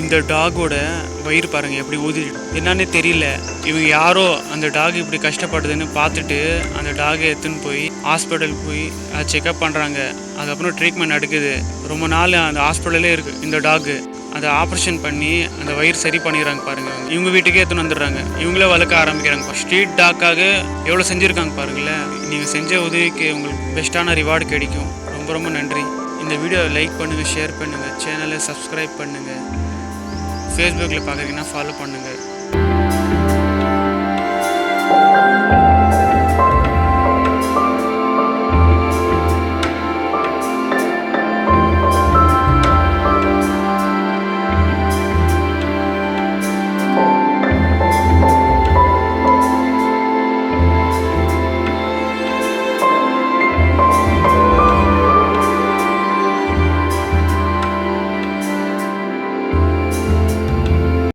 இந்த டாகோட வயிறு பாருங்கள் எப்படி ஊதி என்னன்னே தெரியல. இவங்க யாரோ அந்த டாக் இப்படி கஷ்டப்படுதுன்னு பார்த்துட்டு அந்த டாகை எடுத்துன்னு போய் ஹாஸ்பிட்டல் போய் செக்அப் பண்ணுறாங்க. அதுக்கப்புறம் ட்ரீட்மெண்ட் நடக்குது. ரொம்ப நாள் அந்த ஹாஸ்பிட்டலே இருக்குது. இந்த டாகு அதை ஆப்ரேஷன் பண்ணி அந்த வயிறு சரி பண்ணிடுறாங்க பாருங்கள். இவங்க வீட்டுக்கே எடுத்துன்னு வந்துடுறாங்க. இவங்களே வளர்க்க ஆரம்பிக்கிறாங்க. ஸ்ட்ரீட் டாக்காக எவ்வளோ செஞ்சுருக்காங்க பாருங்களேன். நீங்கள் செஞ்ச உதவிக்கு உங்களுக்கு பெஸ்ட்டான ரிவார்டு கிடைக்கும். ரொம்ப ரொம்ப நன்றி. இந்த வீடியோவை லைக் பண்ணுங்கள், ஷேர் பண்ணுங்கள், சேனலை சப்ஸ்கிரைப் பண்ணுங்கள். ஃபேஸ்புக்கில் பார்க்குறீங்கன்னா ஃபாலோ பண்ணுங்கள்.